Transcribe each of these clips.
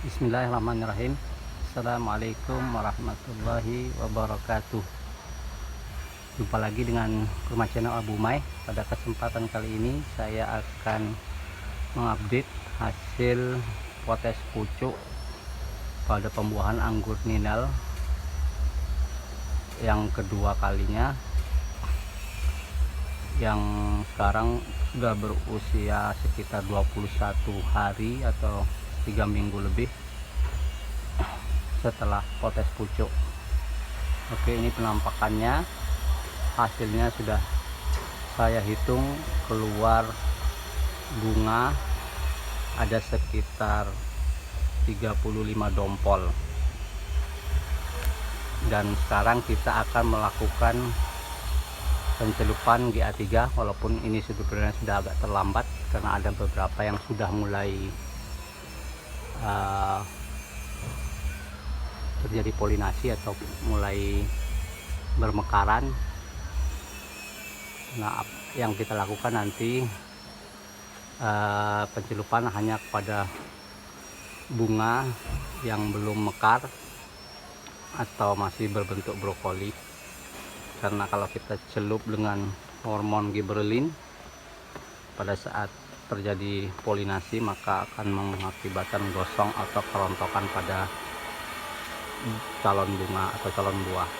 Bismillahirrahmanirrahim. Assalamualaikum warahmatullahi wabarakatuh. Jumpa lagi dengan Rumah Channel Abu Mai. Pada kesempatan kali ini saya akan mengupdate hasil potes pucuk pada pembuahan anggur ninel yang kedua kalinya, yang sekarang sudah berusia sekitar 21 hari atau 3 minggu lebih setelah potes pucuk. Oke, ini penampakannya. Hasilnya sudah saya hitung keluar bunga ada sekitar 35 dompol. Dan sekarang kita akan melakukan pencelupan GA3, walaupun ini sebenarnya sudah agak terlambat karena ada beberapa yang sudah mulai terjadi polinasi atau mulai bermekaran. Nah, yang kita lakukan nanti pencelupan hanya kepada bunga yang belum mekar atau masih berbentuk brokoli, karena kalau kita celup dengan hormon gibberellin pada saat terjadi polinasi maka akan mengakibatkan gosong atau kerontokan pada calon bunga atau calon buah.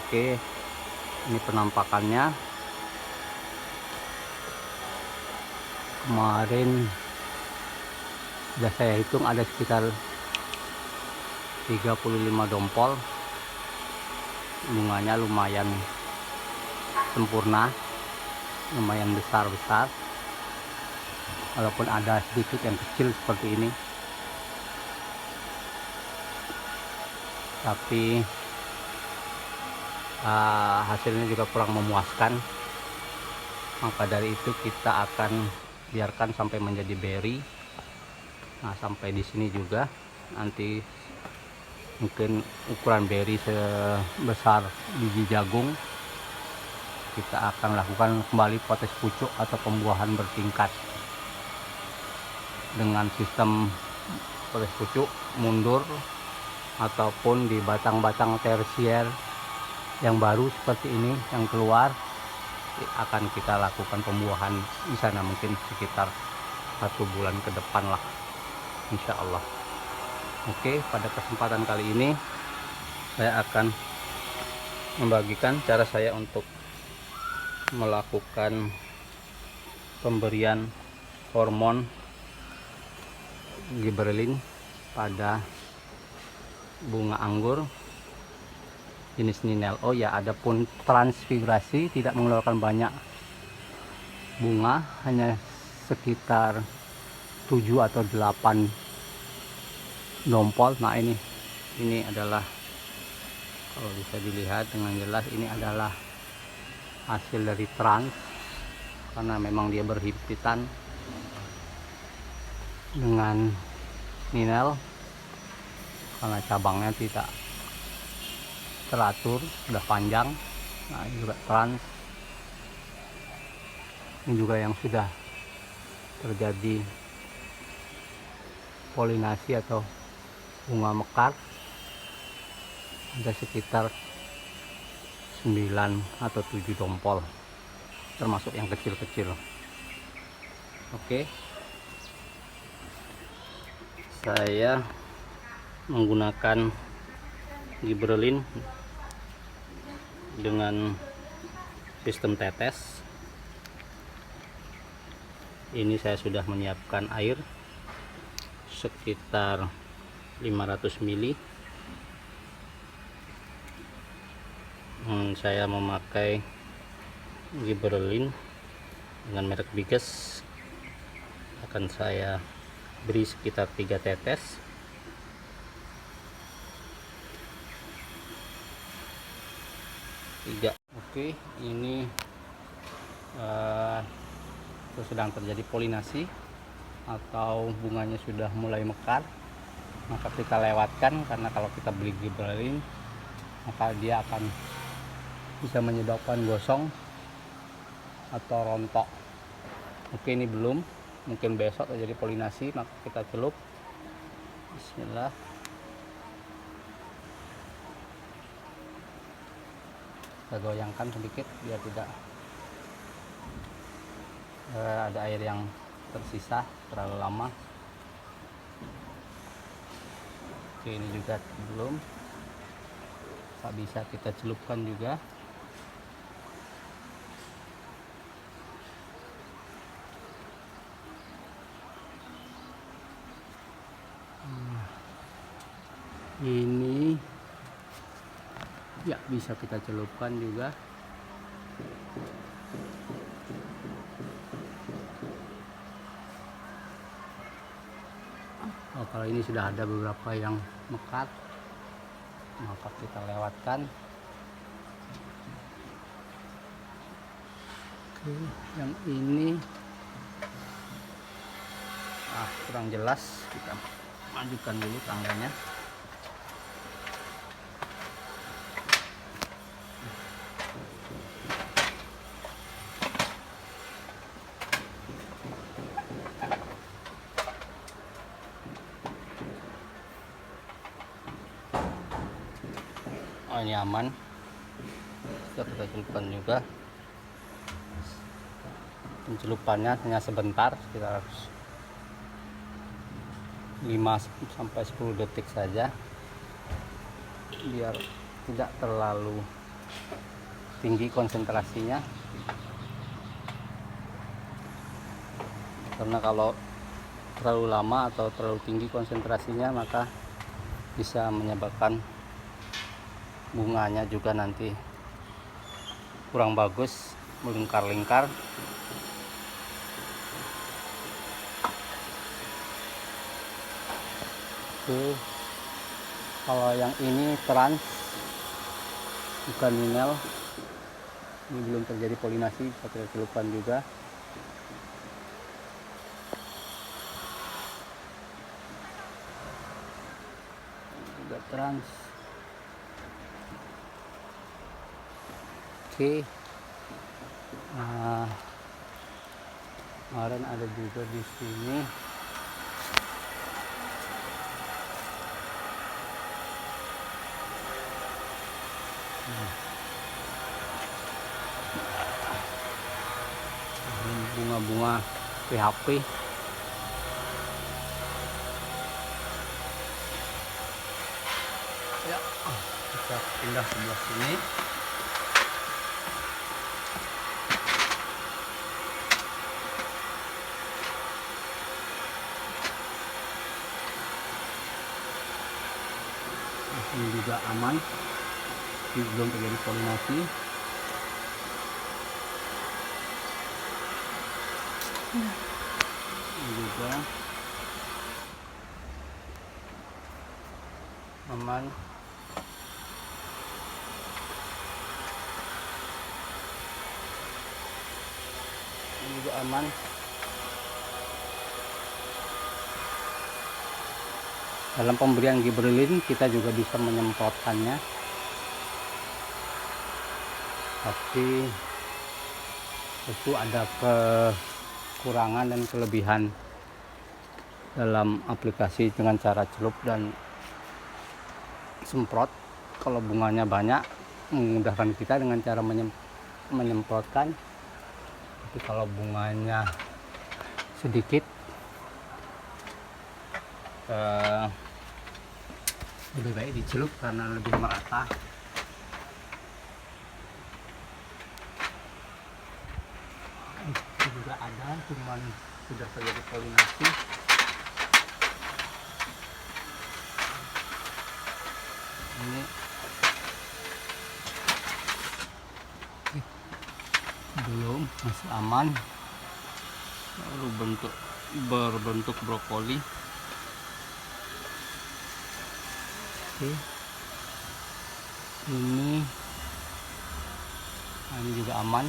Oke, ini penampakannya. Kemarin sudah saya hitung ada sekitar 35 dompol. Bunganya lumayan sempurna, lumayan besar-besar, walaupun ada sedikit yang kecil seperti ini, tapi hasilnya juga kurang memuaskan. Maka dari itu kita akan biarkan sampai menjadi berry. Nah, sampai di sini juga nanti mungkin ukuran berry sebesar biji jagung. Kita akan lakukan kembali potes pucuk atau pembuahan bertingkat dengan sistem potes pucuk mundur ataupun di batang-batang tersier yang baru seperti ini yang keluar. Akan kita lakukan pembuahan di sana mungkin sekitar 1 bulan ke depan lah, insya Allah. Oke, pada kesempatan kali ini saya akan membagikan cara saya untuk melakukan pemberian hormon gibberellin pada bunga anggur jenis ninel. Oh ya, adapun transfigurasi tidak mengeluarkan banyak bunga, hanya sekitar 7 atau 8 dompol. Nah, ini adalah, kalau bisa dilihat dengan jelas, ini adalah hasil dari trans, karena memang dia berhimpitan dengan ninel karena cabangnya tidak teratur, sudah panjang. Nah, ini juga trans, ini juga yang sudah terjadi polinasi atau bunga mekar, ada sekitar 9 atau 7 dompol, termasuk yang kecil-kecil. Oke, saya menggunakan gibberellin dengan sistem tetes. Ini saya sudah menyiapkan air sekitar 500 ml. Saya memakai gibberellin dengan merek Biges. Akan saya beri sekitar 3 tetes. Oke, ini sedang terjadi polinasi atau bunganya sudah mulai mekar, maka kita lewatkan, karena kalau kita beli gibberellin maka dia akan bisa menyebabkan gosong atau rontok. Oke, ini belum, mungkin besok terjadi polinasi, maka kita celup Bismillah. Kita goyangkan sedikit biar tidak ada air yang tersisa terlalu lama. Oke, ini juga belum. Tak bisa kita celupkan juga. Ini ya bisa kita celupkan juga. Oh, kalau ini sudah ada beberapa yang mekat, maka kita lewatkan. Oke, yang ini kurang jelas, kita majukan dulu tangganya. Oh, ini aman. Sudah kita celupkan juga. Pencelupannya hanya sebentar, sekitar 5-10 detik saja, biar tidak terlalu tinggi konsentrasinya, karena kalau terlalu lama atau terlalu tinggi konsentrasinya maka bisa menyebabkan bunganya juga nanti kurang bagus, melingkar-lingkar. Oke, kalau yang ini trans, bukan minel, ini belum terjadi polinasi, kita celupkan juga. Juga trans. Oke, nah, kemarin ada juga di sini. Bunga-bunga PHP. Ya, kita pindah sebelah sini. Ini juga aman, ini belum terjadi polinasi. Ini juga aman. Ini juga aman. Dalam pemberian gibberellin kita juga bisa menyemprotkannya, tapi itu ada kekurangan dan kelebihan dalam aplikasi dengan cara celup dan semprot. Kalau bunganya banyak, memudahkan kita dengan cara menyemprotkan, tapi kalau bunganya sedikit, lebih baik dicelup karena lebih merata. Itu juga ada, cuman sudah terjadi polinasi. Ini belum, masih aman, baru berbentuk brokoli. Oke, ini juga aman.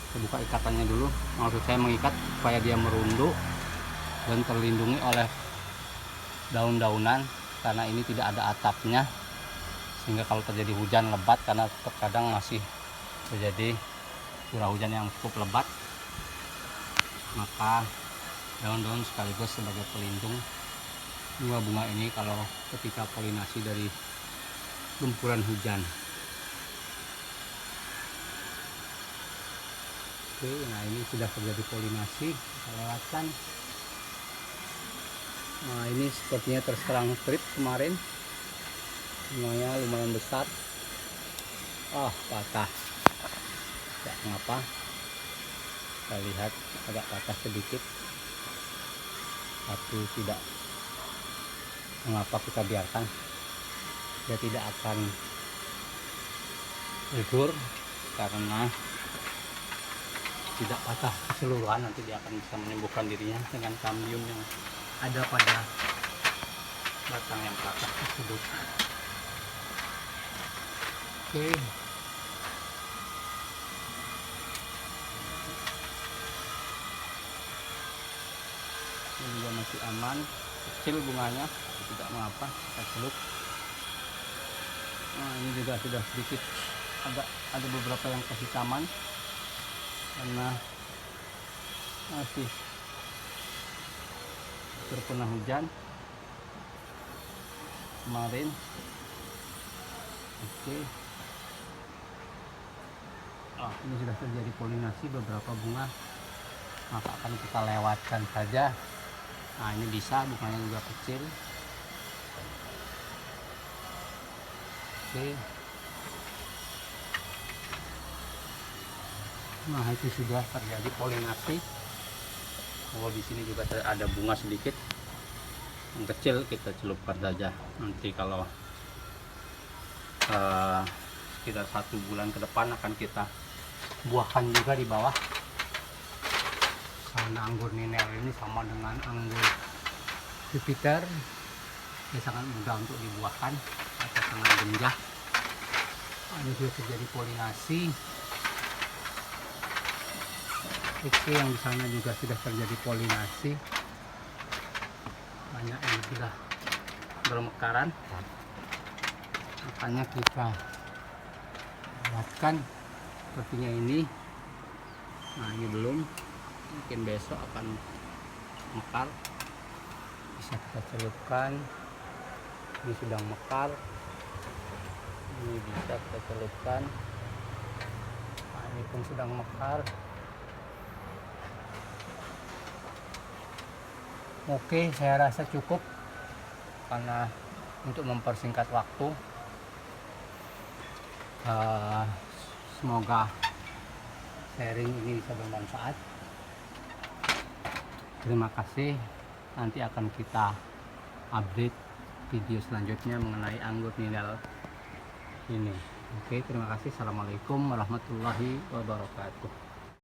Saya buka ikatannya dulu, maksud saya mengikat supaya dia merunduk dan terlindungi oleh daun-daunan, karena ini tidak ada atapnya, sehingga kalau terjadi hujan lebat, karena terkadang masih terjadi curah hujan yang cukup lebat, maka daun-daun sekaligus sebagai pelindung bunga bunga ini kalau ketika polinasi dari gempuran hujan. Oke, nah ini sudah terjadi polinasi, kita lewatkan. Nah ini sepertinya terserang trip kemarin, bunganya lumayan besar. Patah, tidak mengapa, kita lihat agak patah sedikit, tapi tidak mengapa, kita biarkan, dia tidak akan gugur karena tidak patah keseluruhan. Nanti dia akan bisa menyembuhkan dirinya dengan kambium yang ada pada batang yang patah tersebut. Oke, ini juga masih aman, kecil bunganya, tidak mengapa, kita celup. Nah ini juga sudah sedikit agak ada beberapa yang kehitaman karena masih terkena hujan kemarin. Oke, ini sudah terjadi polinasi beberapa bunga, maka akan kita lewatkan saja. Nah ini bisa, bunganya juga kecil. Oke, nah itu sudah terjadi polinasi. Di sini juga ada bunga sedikit yang kecil, kita celupkan saja. Nanti kalau sekitar 1 bulan ke depan akan kita buahkan juga di bawah. Karena anggur ninel ini sama dengan anggur Jupiter, dia sangat mudah untuk dibuahkan atau sangat genjah. Ini sudah terjadi polinasi. Oke, yang di sana juga sudah terjadi polinasi, banyak yang sudah bermekaran, makanya kita lihatkan sepertinya ini. Nah ini belum, mungkin besok akan mekar, bisa kita celupkan. Ini sudah mekar, ini bisa kita celupkan. Nah ini pun sedang mekar. Oke, saya rasa cukup karena untuk mempersingkat waktu. Semoga sharing ini bisa bermanfaat. Terima kasih. Nanti akan kita update video selanjutnya mengenai anggur ninel ini. Oke, terima kasih. Assalamualaikum warahmatullahi wabarakatuh.